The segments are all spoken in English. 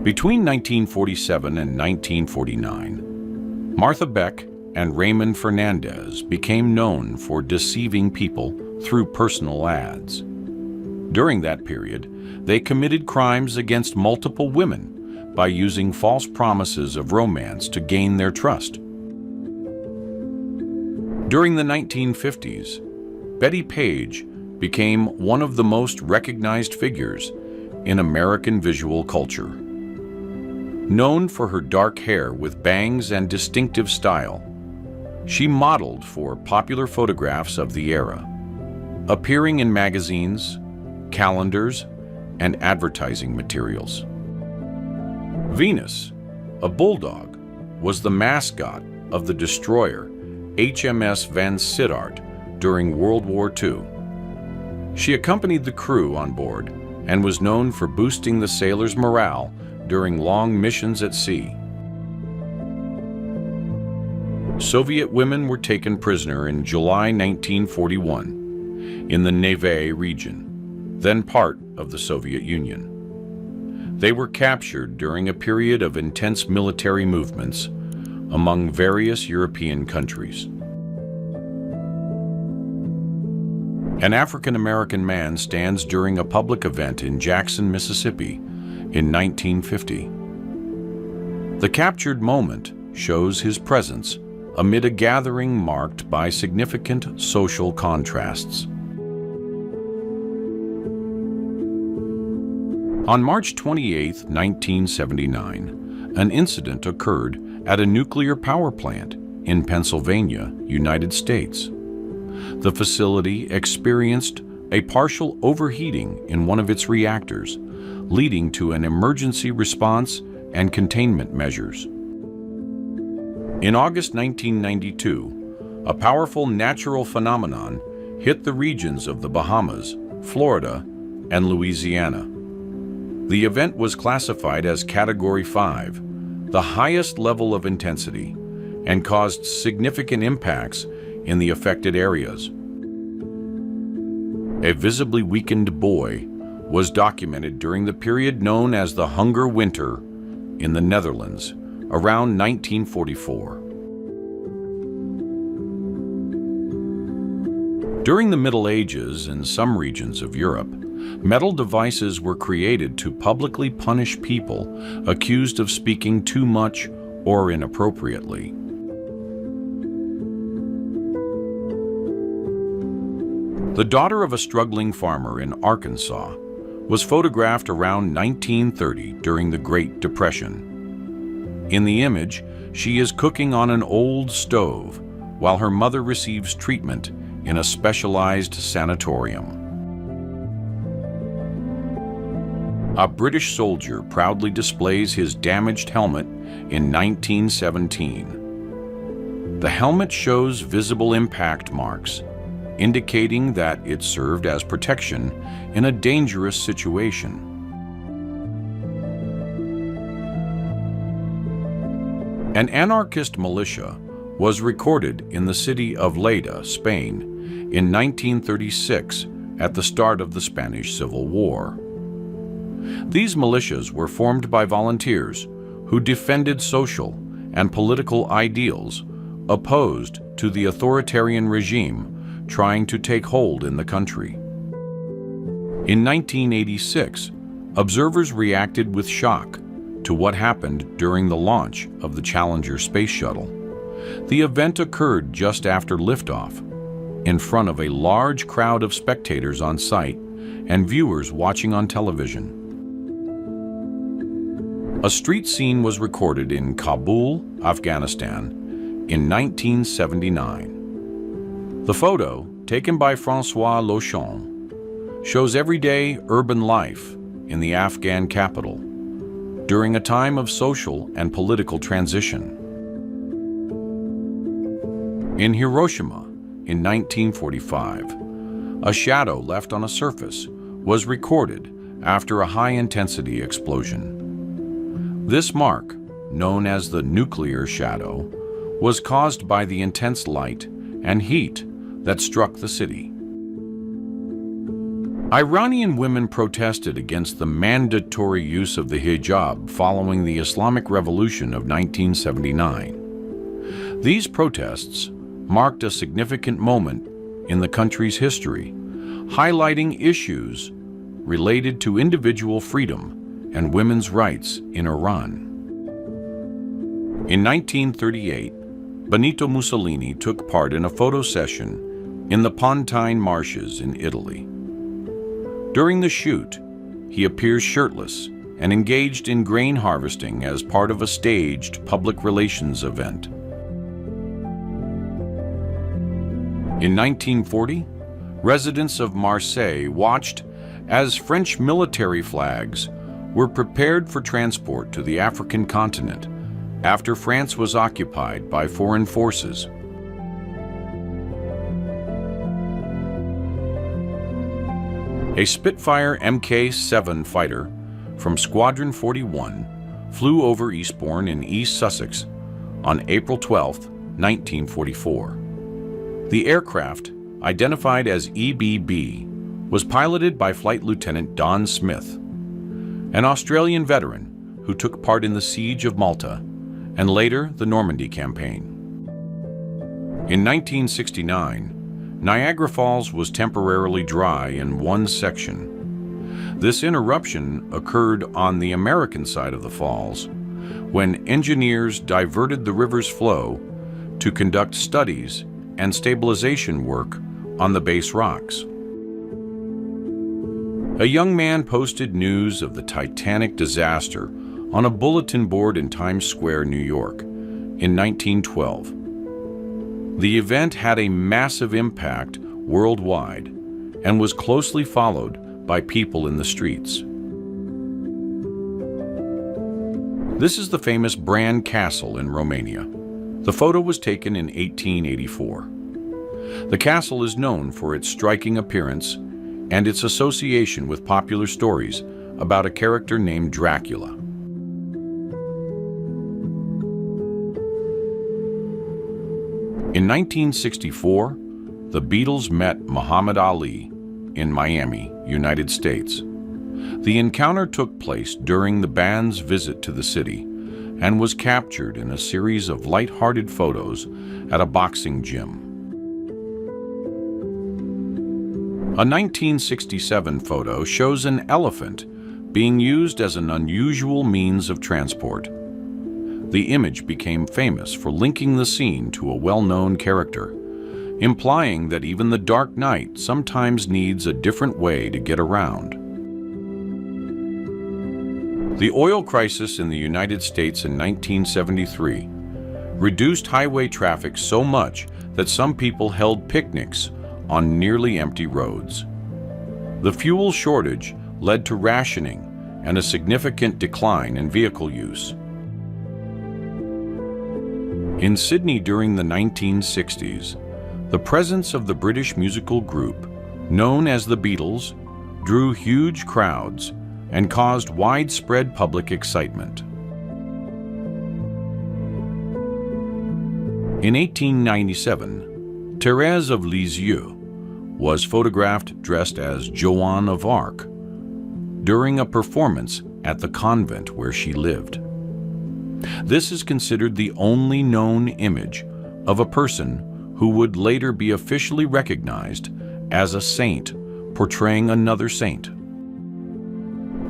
Between 1947 and 1949, Martha Beck and Raymond Fernandez became known for deceiving people through personal ads. During that period, they committed crimes against multiple women by using false promises of romance to gain their trust. During the 1950s, Betty Page became one of the most recognized figures in American visual culture. Known for her dark hair with bangs and distinctive style, she modeled for popular photographs of the era, appearing in magazines, calendars, and advertising materials. Venus, a bulldog, was the mascot of the destroyer HMS Van Sittart during World War II. She accompanied the crew on board and was known for boosting the sailors' morale during long missions at sea. Soviet women were taken prisoner in July 1941 in the Neve region, then part of the Soviet Union. They were captured during a period of intense military movements among various European countries. An African-American man stands during a public event in Jackson, Mississippi in 1950. The captured moment shows his presence amid a gathering marked by significant social contrasts. On March 28, 1979, an incident occurred at a nuclear power plant in Pennsylvania, United States. The facility experienced a partial overheating in one of its reactors, leading to an emergency response and containment measures. In August 1992, a powerful natural phenomenon hit the regions of the Bahamas, Florida, and Louisiana. The event was classified as Category 5, the highest level of intensity, and caused significant impacts in the affected areas. A visibly weakened boy was documented during the period known as the Hunger Winter in the Netherlands around 1944. During the Middle Ages in some regions of Europe, metal devices were created to publicly punish people accused of speaking too much or inappropriately. The daughter of a struggling farmer in Arkansas was photographed around 1930 during the Great Depression. In the image, she is cooking on an old stove while her mother receives treatment in a specialized sanatorium. A British soldier proudly displays his damaged helmet in 1917. The helmet shows visible impact marks, indicating that it served as protection in a dangerous situation. An anarchist militia was recorded in the city of Lleida, Spain, in 1936 at the start of the Spanish Civil War. These militias were formed by volunteers who defended social and political ideals opposed to the authoritarian regime trying to take hold in the country. In 1986, observers reacted with shock to what happened during the launch of the Challenger space shuttle. The event occurred just after liftoff, in front of a large crowd of spectators on site and viewers watching on television. A street scene was recorded in Kabul, Afghanistan, in 1979. The photo, taken by François Lochon, shows everyday urban life in the Afghan capital during a time of social and political transition. In Hiroshima, in 1945, a shadow left on a surface was recorded after a high-intensity explosion. This mark, known as the nuclear shadow, was caused by the intense light and heat that struck the city. Iranian women protested against the mandatory use of the hijab following the Islamic Revolution of 1979. These protests marked a significant moment in the country's history, highlighting issues related to individual freedom and women's rights in Iran. In 1938, Benito Mussolini took part in a photo session in the Pontine Marshes in Italy. During the shoot, he appears shirtless and engaged in grain harvesting as part of a staged public relations event. In 1940, residents of Marseille watched as French military flags were prepared for transport to the African continent after France was occupied by foreign forces. A Spitfire Mk-7 fighter from Squadron 41 flew over Eastbourne in East Sussex on April 12, 1944. The aircraft, identified as EBB, was piloted by Flight Lieutenant Don Smith, an Australian veteran who took part in the Siege of Malta and later the Normandy campaign. In 1969, Niagara Falls was temporarily dry in one section. This interruption occurred on the American side of the falls when engineers diverted the river's flow to conduct studies and stabilization work on the base rocks. A young man posted news of the Titanic disaster on a bulletin board in Times Square, New York, in 1912. The event had a massive impact worldwide and was closely followed by people in the streets. This is the famous Bran Castle in Romania. The photo was taken in 1884. The castle is known for its striking appearance and its association with popular stories about a character named Dracula. In 1964, the Beatles met Muhammad Ali in Miami, United States. The encounter took place during the band's visit to the city and was captured in a series of light-hearted photos at a boxing gym. A 1967 photo shows an elephant being used as an unusual means of transport. The image became famous for linking the scene to a well-known character, implying that even the dark night sometimes needs a different way to get around. The oil crisis in the United States in 1973 reduced highway traffic so much that some people held picnics on nearly empty roads. The fuel shortage led to rationing and a significant decline in vehicle use. In Sydney during the 1960s, the presence of the British musical group, known as the Beatles, drew huge crowds and caused widespread public excitement. In 1897, Thérèse of Lisieux was photographed dressed as Joan of Arc during a performance at the convent where she lived. This is considered the only known image of a person who would later be officially recognized as a saint, portraying another saint.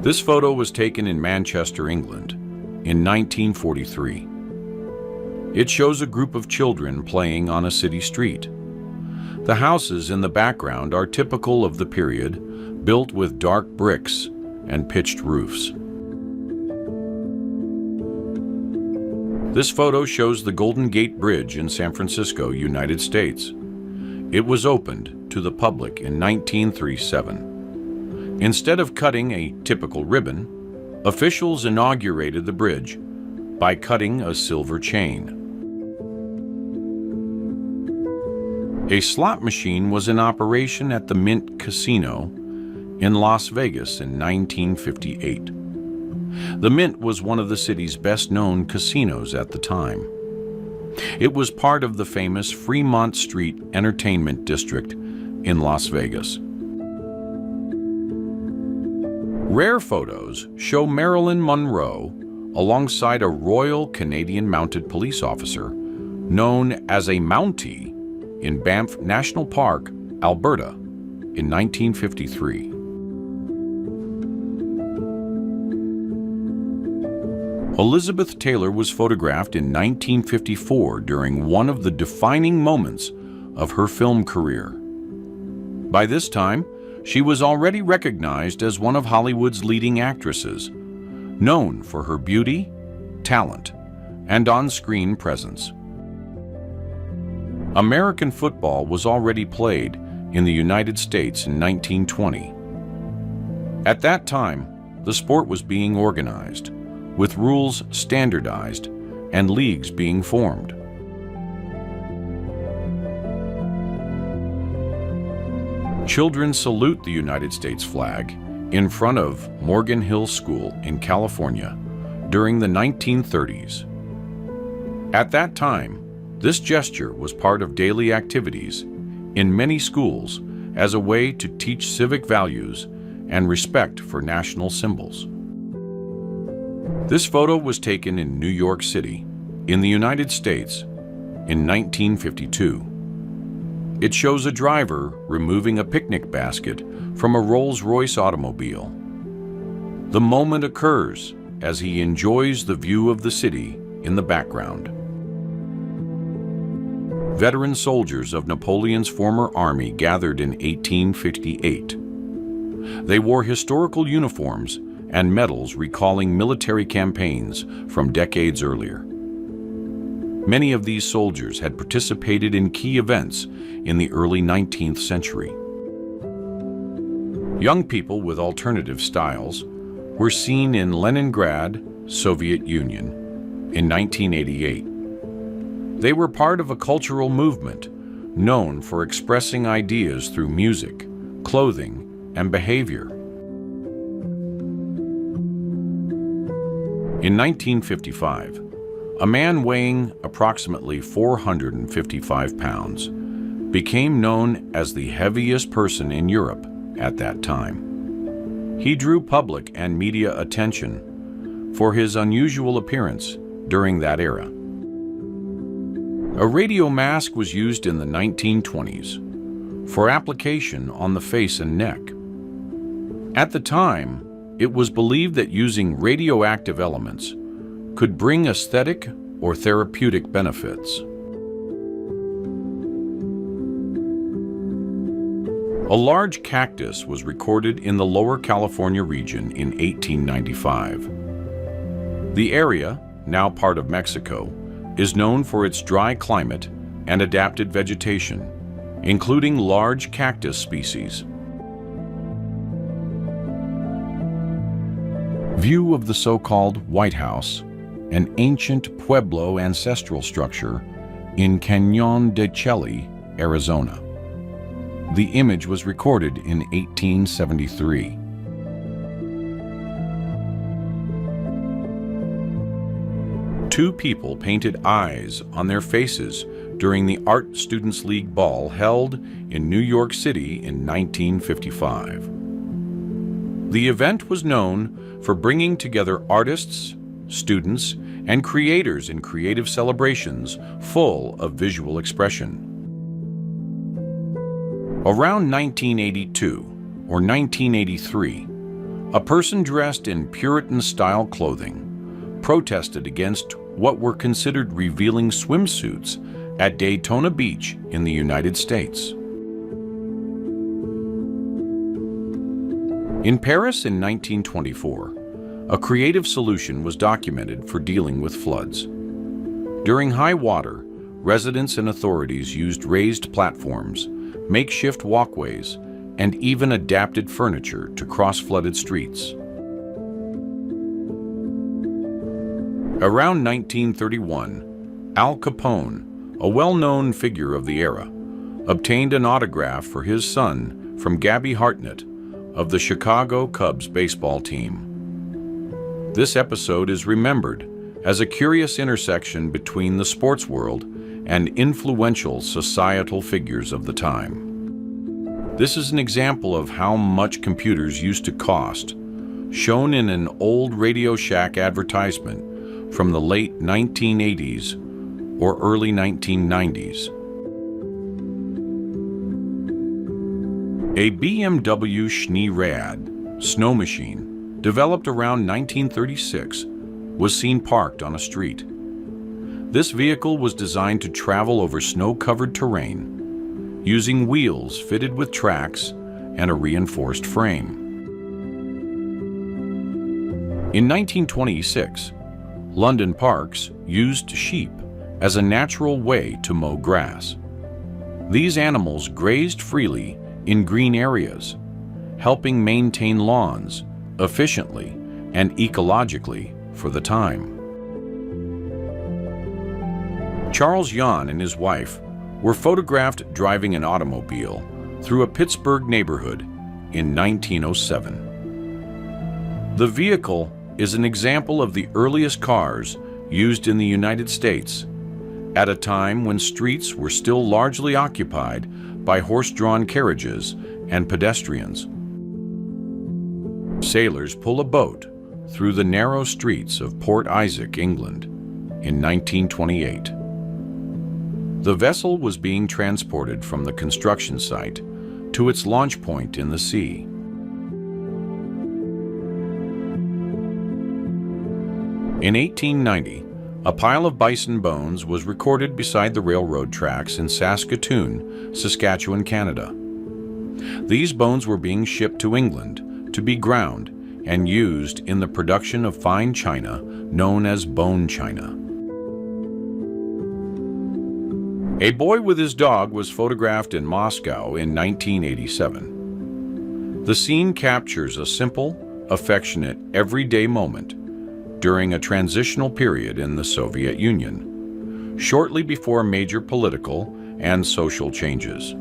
This photo was taken in Manchester, England, in 1943. It shows a group of children playing on a city street. The houses in the background are typical of the period, built with dark bricks and pitched roofs. This photo shows the Golden Gate Bridge in San Francisco, United States. It was opened to the public in 1937. Instead of cutting a typical ribbon, officials inaugurated the bridge by cutting a silver chain. A slot machine was in operation at the Mint Casino in Las Vegas in 1958. The Mint was one of the city's best-known casinos at the time. It was part of the famous Fremont Street Entertainment District in Las Vegas. Rare photos show Marilyn Monroe alongside a Royal Canadian Mounted Police officer known as a Mountie in Banff National Park, Alberta, in 1953. Elizabeth Taylor was photographed in 1954 during one of the defining moments of her film career. By this time, she was already recognized as one of Hollywood's leading actresses, known for her beauty, talent, and on-screen presence. American football was already played in the United States in 1920. At that time, the sport was being organized, with rules standardized and leagues being formed. Children salute the United States flag in front of Morgan Hill School in California during the 1930s. At that time, this gesture was part of daily activities in many schools as a way to teach civic values and respect for national symbols. This photo was taken in New York City, in the United States, in 1952. It shows a driver removing a picnic basket from a Rolls-Royce automobile. The moment occurs as he enjoys the view of the city in the background. Veteran soldiers of Napoleon's former army gathered in 1858. They wore historical uniforms and medals recalling military campaigns from decades earlier. Many of these soldiers had participated in key events in the early 19th century. Young people with alternative styles were seen in Leningrad, Soviet Union, in 1988. They were part of a cultural movement known for expressing ideas through music, clothing, and behavior. In 1955, a man weighing approximately 455 pounds became known as the heaviest person in Europe at that time. He drew public and media attention for his unusual appearance during that era. A radio mask was used in the 1920s for application on the face and neck. At the time, it was believed that using radioactive elements could bring aesthetic or therapeutic benefits. A large cactus was recorded in the Lower California region in 1895. The area, now part of Mexico, is known for its dry climate and adapted vegetation, including large cactus species. View of the so-called White House, an ancient Pueblo ancestral structure in Cañon de Chelly, Arizona. The image was recorded in 1873. Two people painted eyes on their faces during the Art Students League ball held in New York City in 1955. The event was known for bringing together artists, students, and creators in creative celebrations full of visual expression. Around 1982 or 1983, a person dressed in Puritan-style clothing protested against what were considered revealing swimsuits at Daytona Beach in the United States. In Paris in 1924, a creative solution was documented for dealing with floods. During high water, residents and authorities used raised platforms, makeshift walkways, and even adapted furniture to cross flooded streets. Around 1931, Al Capone, a well-known figure of the era, obtained an autograph for his son from Gabby Hartnett of the Chicago Cubs baseball team. This episode is remembered as a curious intersection between the sports world and influential societal figures of the time. This is an example of how much computers used to cost, shown in an old Radio Shack advertisement from the late 1980s or early 1990s. A BMW Schneerad snow machine, developed around 1936, was seen parked on a street. This vehicle was designed to travel over snow-covered terrain, using wheels fitted with tracks and a reinforced frame. In 1926, London parks used sheep as a natural way to mow grass. These animals grazed freely in green areas, helping maintain lawns efficiently and ecologically for the time. Charles Yonge and his wife were photographed driving an automobile through a Pittsburgh neighborhood in 1907. The vehicle is an example of the earliest cars used in the United States at a time when streets were still largely occupied by horse-drawn carriages and pedestrians. Sailors pull a boat through the narrow streets of Port Isaac, England, in 1928. The vessel was being transported from the construction site to its launch point in the sea. In 1890, a pile of bison bones was recorded beside the railroad tracks in Saskatoon, Saskatchewan, Canada. These bones were being shipped to England to be ground and used in the production of fine china known as bone china. A boy with his dog was photographed in Moscow in 1987. The scene captures a simple, affectionate, everyday moment during a transitional period in the Soviet Union, shortly before major political and social changes.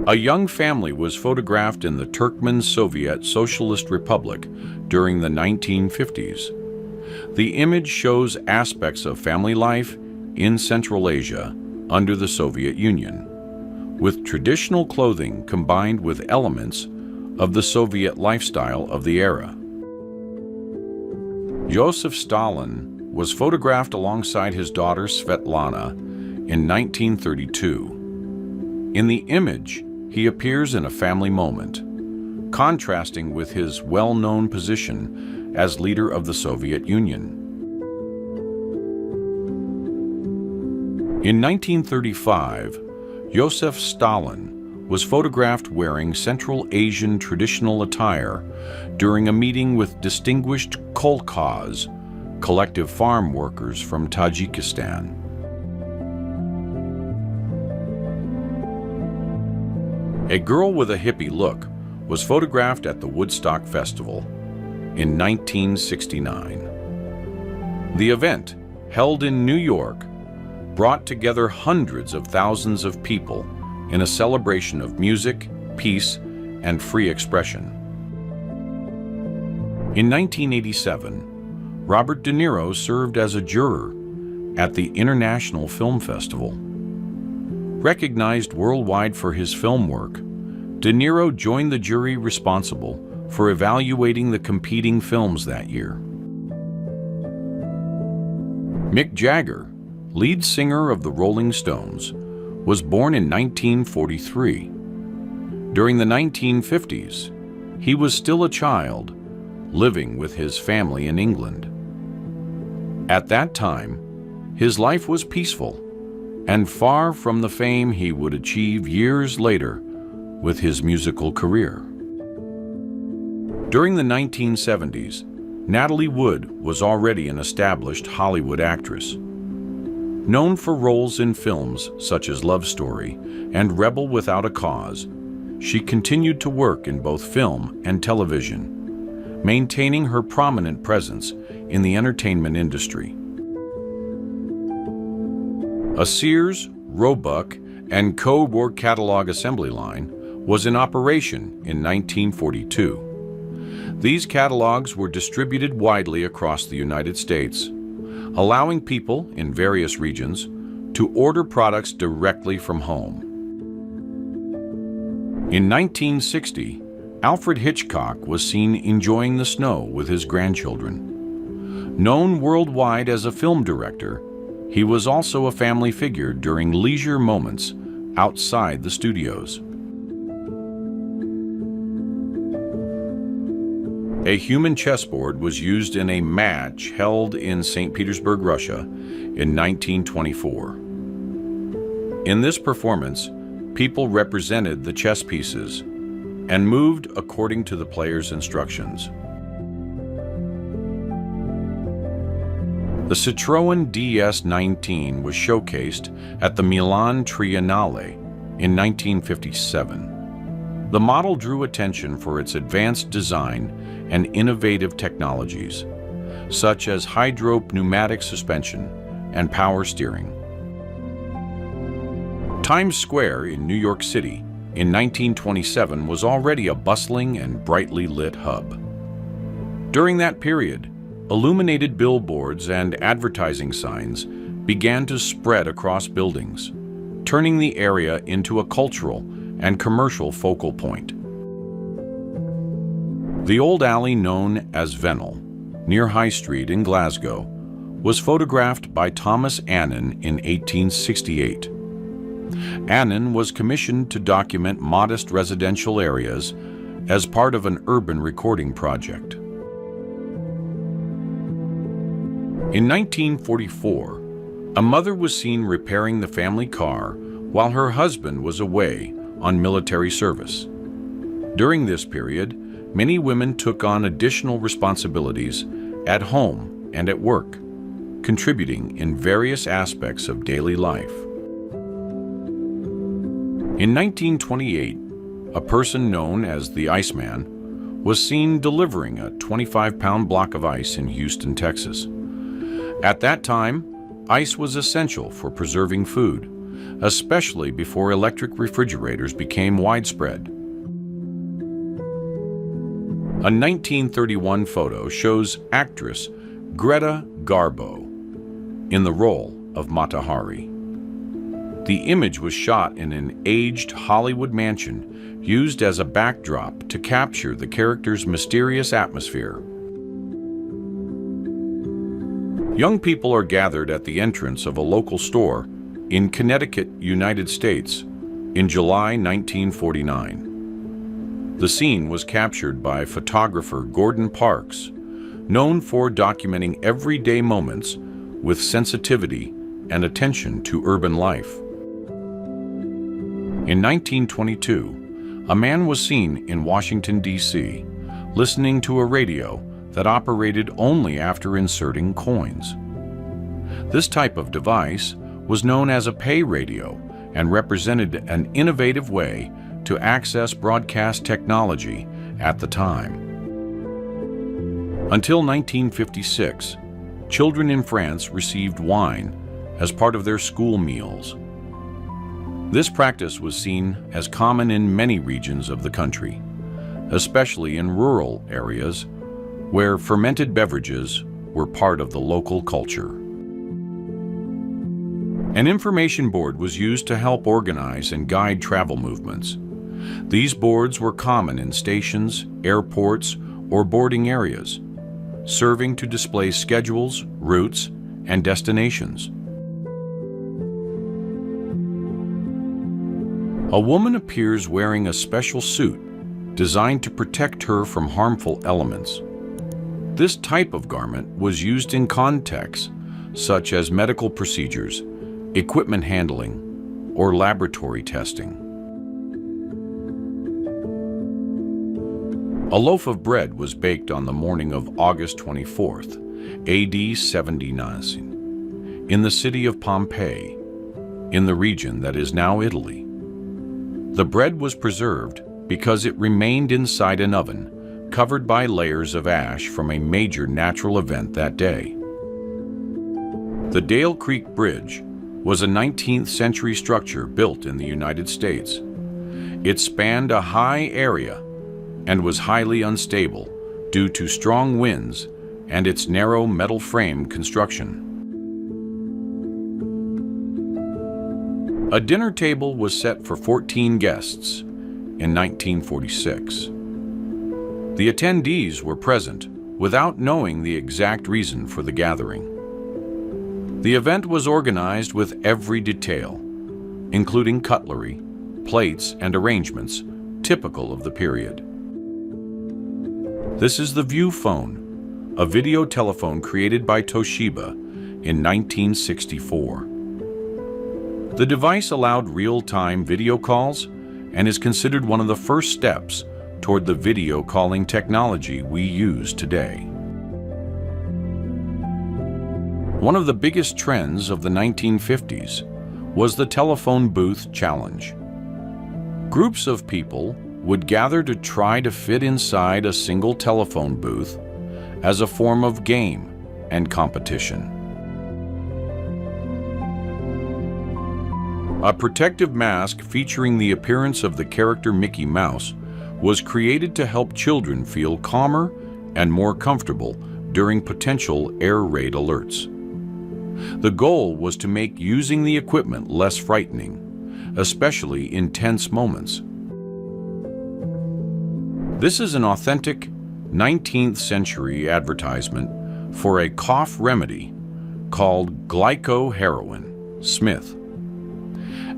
A young family was photographed in the Turkmen Soviet Socialist Republic during the 1950s. The image shows aspects of family life in Central Asia under the Soviet Union, with traditional clothing combined with elements of the Soviet lifestyle of the era. Joseph Stalin was photographed alongside his daughter Svetlana in 1932. In the image, he appears in a family moment, contrasting with his well-known position as leader of the Soviet Union. In 1935, Joseph Stalin was photographed wearing Central Asian traditional attire during a meeting with distinguished kolkhoz, collective farm workers from Tajikistan. A girl with a hippie look was photographed at the Woodstock Festival in 1969. The event, held in New York, brought together hundreds of thousands of people in a celebration of music, peace, and free expression. In 1987, Robert De Niro served as a juror at the International Film Festival. Recognized worldwide for his film work, De Niro joined the jury responsible for evaluating the competing films that year. Mick Jagger, lead singer of the Rolling Stones, was born in 1943. During the 1950s, he was still a child, living with his family in England. At that time, his life was peaceful and far from the fame he would achieve years later with his musical career. During the 1970s, Natalie Wood was already an established Hollywood actress. Known for roles in films such as Love Story and Rebel Without a Cause, she continued to work in both film and television, maintaining her prominent presence in the entertainment industry. A Sears, Roebuck, and Cobourg catalog assembly line was in operation in 1942. These catalogs were distributed widely across the United States, allowing people in various regions to order products directly from home. In 1960, Alfred Hitchcock was seen enjoying the snow with his grandchildren. Known worldwide as a film director, he was also a family figure during leisure moments outside the studios. A human chessboard was used in a match held in St. Petersburg, Russia, in 1924. In this performance, people represented the chess pieces and moved according to the player's instructions. The Citroën DS19 was showcased at the Milan Triennale in 1957. The model drew attention for its advanced design and innovative technologies, such as hydropneumatic suspension and power steering. Times Square in New York City in 1927 was already a bustling and brightly lit hub. During that period, illuminated billboards and advertising signs began to spread across buildings, turning the area into a cultural and commercial focal point. The old alley known as Vennel, near High Street in Glasgow, was photographed by Thomas Annan in 1868. Annan was commissioned to document modest residential areas as part of an urban recording project. In 1944, a mother was seen repairing the family car while her husband was away on military service. During this period, many women took on additional responsibilities at home and at work, contributing in various aspects of daily life. In 1928, a person known as the Iceman was seen delivering a 25-pound block of ice in Houston, Texas. At that time, ice was essential for preserving food, especially before electric refrigerators became widespread. A 1931 photo shows actress Greta Garbo in the role of Mata Hari. The image was shot in an aged Hollywood mansion used as a backdrop to capture the character's mysterious atmosphere. Young people are gathered at the entrance of a local store in Connecticut, United States, in July 1949. The scene was captured by photographer Gordon Parks, known for documenting everyday moments with sensitivity and attention to urban life. In 1922, a man was seen in Washington, D.C., listening to a radio that operated only after inserting coins. This type of device was known as a pay radio and represented an innovative way to access broadcast technology at the time. Until 1956, children in France received wine as part of their school meals. This practice was seen as common in many regions of the country, especially in rural areas where fermented beverages were part of the local culture. An information board was used to help organize and guide travel movements. These boards were common in stations, airports, or boarding areas, serving to display schedules, routes, and destinations. A woman appears wearing a special suit designed to protect her from harmful elements. This type of garment was used in contexts such as medical procedures, equipment handling, or laboratory testing. A loaf of bread was baked on the morning of August 24th, AD 79, in the city of Pompeii, in the region that is now Italy. The bread was preserved because it remained inside an oven covered by layers of ash from a major natural event that day. The Dale Creek Bridge was a 19th century structure built in the United States. It spanned a high area and was highly unstable due to strong winds and its narrow metal frame construction. A dinner table was set for 14 guests in 1946. The attendees were present without knowing the exact reason for the gathering. The event was organized with every detail, including cutlery, plates, and arrangements typical of the period. This is the View Phone, a video telephone created by Toshiba in 1964. The device allowed real-time video calls and is considered one of the first steps toward the video calling technology we use today. One of the biggest trends of the 1950s was the telephone booth challenge. Groups of people would gather to try to fit inside a single telephone booth as a form of game and competition. A protective mask featuring the appearance of the character Mickey Mouse was created to help children feel calmer and more comfortable during potential air raid alerts. The goal was to make using the equipment less frightening, especially in tense moments. This is an authentic 19th century advertisement for a cough remedy called glycoheroin, Smith.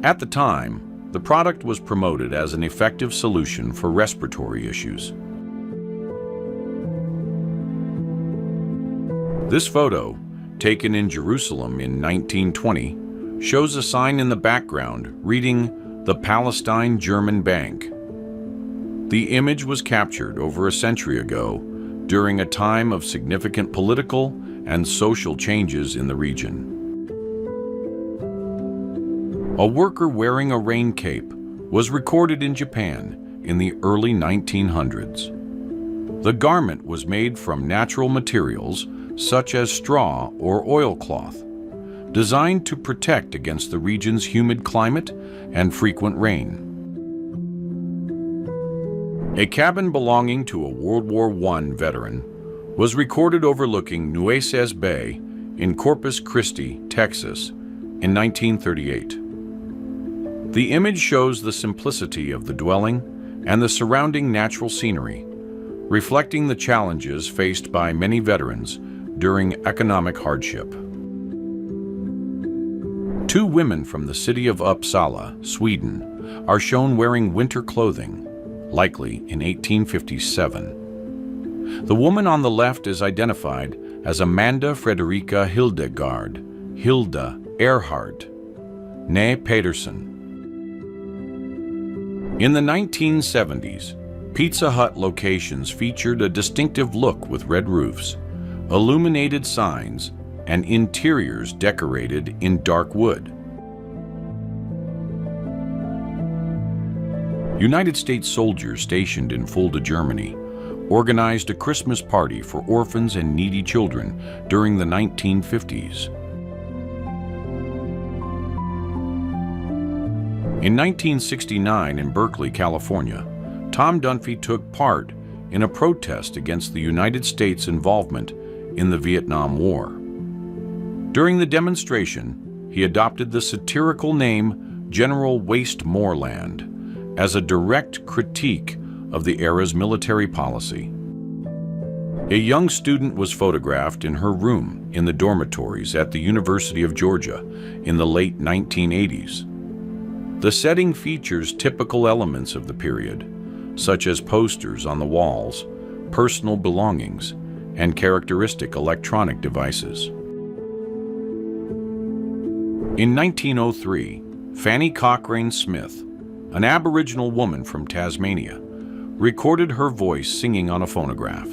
At the time, the product was promoted as an effective solution for respiratory issues. This photo, taken in Jerusalem in 1920, shows a sign in the background reading "The Palestine German Bank." The image was captured over a century ago during a time of significant political and social changes in the region. A worker wearing a rain cape was recorded in Japan in the early 1900s. The garment was made from natural materials such as straw or oilcloth, designed to protect against the region's humid climate and frequent rain. A cabin belonging to a World War I veteran was recorded overlooking Nueces Bay in Corpus Christi, Texas, in 1938. The image shows the simplicity of the dwelling and the surrounding natural scenery, reflecting the challenges faced by many veterans during economic hardship. Two women from the city of Uppsala, Sweden, are shown wearing winter clothing, likely in 1857. The woman on the left is identified as Amanda Fredrika Hildegard, Hilda Earhart, née Pedersen. In the 1970s, Pizza Hut locations featured a distinctive look with red roofs, illuminated signs, and interiors decorated in dark wood. United States soldiers stationed in Fulda, Germany, organized a Christmas party for orphans and needy children during the 1950s. In 1969 in Berkeley, California, Tom Dunphy took part in a protest against the United States' involvement in the Vietnam War. During the demonstration, he adopted the satirical name General Westmoreland as a direct critique of the era's military policy. A young student was photographed in her room in the dormitories at the University of Georgia in the late 1980s. The setting features typical elements of the period, such as posters on the walls, personal belongings, and characteristic electronic devices. In 1903, Fanny Cochrane Smith, an Aboriginal woman from Tasmania, recorded her voice singing on a phonograph.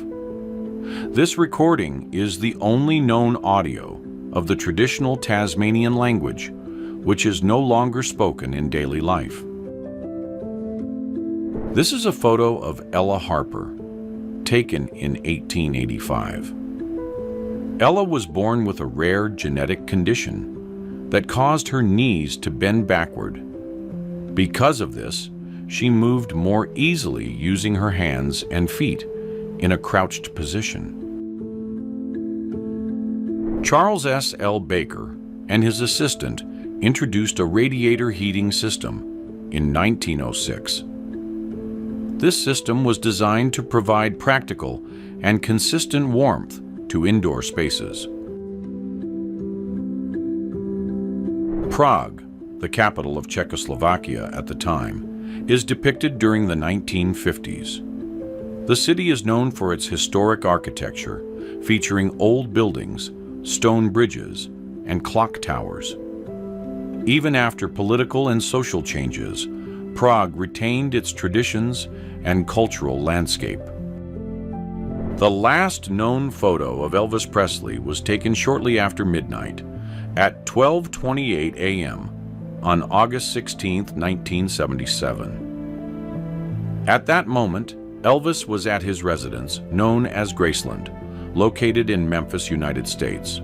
This recording is the only known audio of the traditional Tasmanian language, which is no longer spoken in daily life. This is a photo of Ella Harper, taken in 1885. Ella was born with a rare genetic condition that caused her knees to bend backward. Because of this, she moved more easily using her hands and feet in a crouched position. Charles S. L. Baker and his assistant introduced a radiator heating system in 1906. This system was designed to provide practical and consistent warmth to indoor spaces. Prague, the capital of Czechoslovakia at the time, is depicted during the 1950s. The city is known for its historic architecture, featuring old buildings, stone bridges, and clock towers. Even after political and social changes, Prague retained its traditions and cultural landscape. The last known photo of Elvis Presley was taken shortly after midnight, at 12:28 a.m. on August 16, 1977. At that moment, Elvis was at his residence, known as Graceland, located in Memphis, United States.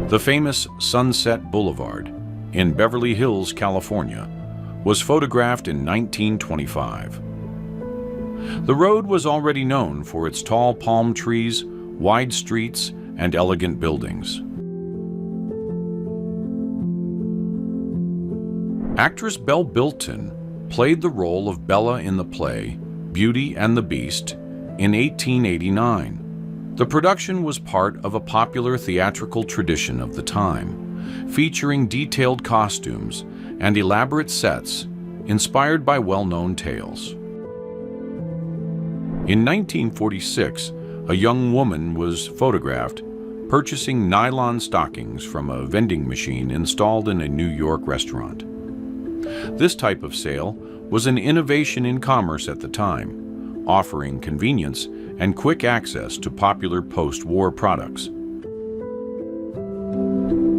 The famous Sunset Boulevard in Beverly Hills, California, was photographed in 1925. The road was already known for its tall palm trees, wide streets, and elegant buildings. Actress Belle Bilton played the role of Bella in the play Beauty and the Beast in 1889. The production was part of a popular theatrical tradition of the time, featuring detailed costumes and elaborate sets inspired by well-known tales. In 1946, a young woman was photographed purchasing nylon stockings from a vending machine installed in a New York restaurant. This type of sale was an innovation in commerce at the time, offering convenience and quick access to popular post-war products,